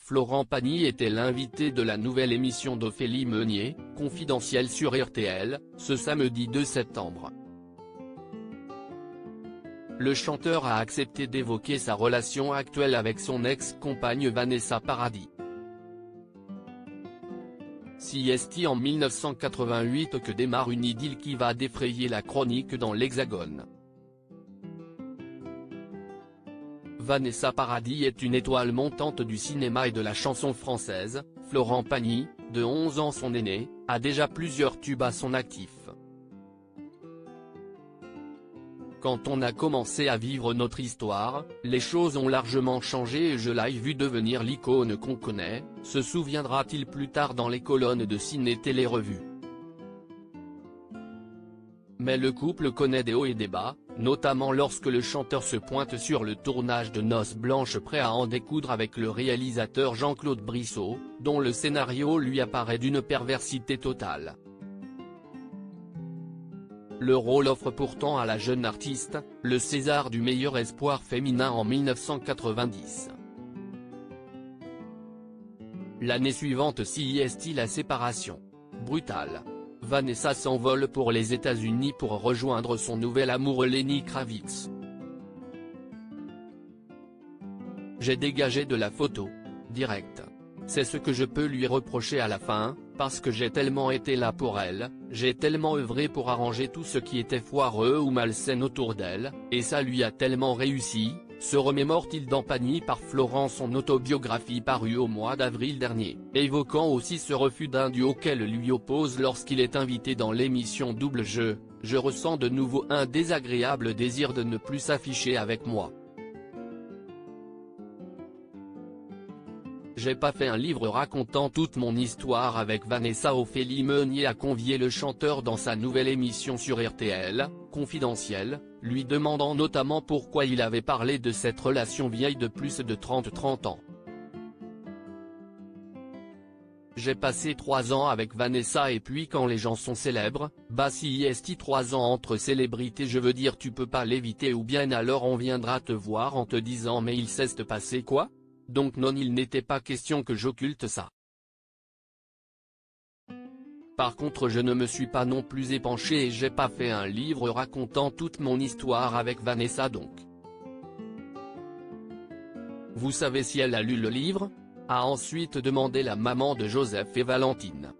Florent Pagny était l'invité de la nouvelle émission d'Ophélie Meunier, Confidentiel sur RTL, ce samedi 2 septembre. Le chanteur a accepté d'évoquer sa relation actuelle avec son ex-compagne Vanessa Paradis. C'est en 1988 que démarre une idylle qui va défrayer la chronique dans l'Hexagone. Vanessa Paradis est une étoile montante du cinéma et de la chanson française. Florent Pagny, de 11 ans son aîné, a déjà plusieurs tubes à son actif. Quand on a commencé à vivre notre histoire, les choses ont largement changé et je l'ai vu devenir l'icône qu'on connaît, se souviendra-t-il plus tard dans les colonnes de ciné-télé-revues. Mais le couple connaît des hauts et des bas, notamment lorsque le chanteur se pointe sur le tournage de Noces Blanches prêt à en découdre avec le réalisateur Jean-Claude Brissot, dont le scénario lui apparaît d'une perversité totale. Le rôle offre pourtant à la jeune artiste, le César du meilleur espoir féminin en 1990. L'année suivante c'est la séparation. Brutale. Vanessa s'envole pour les États-Unis pour rejoindre son nouvel amour Lenny Kravitz. J'ai dégagé de la photo. Direct. C'est ce que je peux lui reprocher à la fin, parce que j'ai tellement été là pour elle, j'ai tellement œuvré pour arranger tout ce qui était foireux ou malsain autour d'elle, et ça lui a tellement réussi, se remémore-t-il dans Pagny par Florent, son autobiographie parue au mois d'avril dernier, évoquant aussi ce refus d'un duo qu'elle lui oppose lorsqu'il est invité dans l'émission Double Jeu. Je ressens de nouveau un désagréable désir de ne plus s'afficher avec moi. J'ai pas fait un livre racontant toute mon histoire avec Vanessa. Ophélie Meunier a convié le chanteur dans sa nouvelle émission sur RTL, Confidentiel, lui demandant notamment pourquoi il avait parlé de cette relation vieille de plus de 30 ans. J'ai passé 3 ans avec Vanessa et puis quand les gens sont célèbres, bah si 3 ans entre célébrités, je veux dire tu peux pas l'éviter ou bien alors on viendra te voir en te disant mais il s'est passé quoi ? Donc non, il n'était pas question que j'occulte ça. Par contre je ne me suis pas non plus épanché et j'ai pas fait un livre racontant toute mon histoire avec Vanessa donc. Vous savez si elle a lu le livre ? A ensuite demandé la maman de Joseph et Valentine.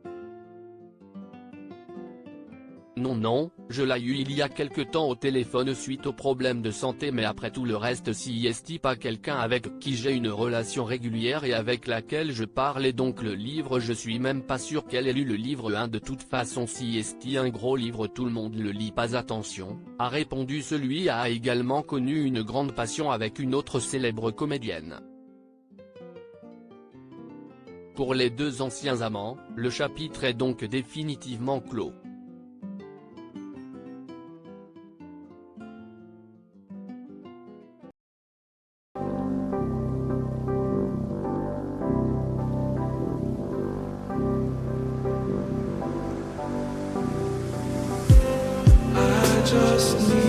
Non, je l'ai eu il y a quelque temps au téléphone suite aux problèmes de santé, mais après tout le reste c'est pas quelqu'un avec qui j'ai une relation régulière et avec laquelle je parle, et donc le livre je suis même pas sûr qu'elle ait lu le livre 1 de toute façon c'est un gros livre, tout le monde le lit, pas attention, a répondu celui a également connu une grande passion avec une autre célèbre comédienne. Pour les deux anciens amants, le chapitre est donc définitivement clos. Just need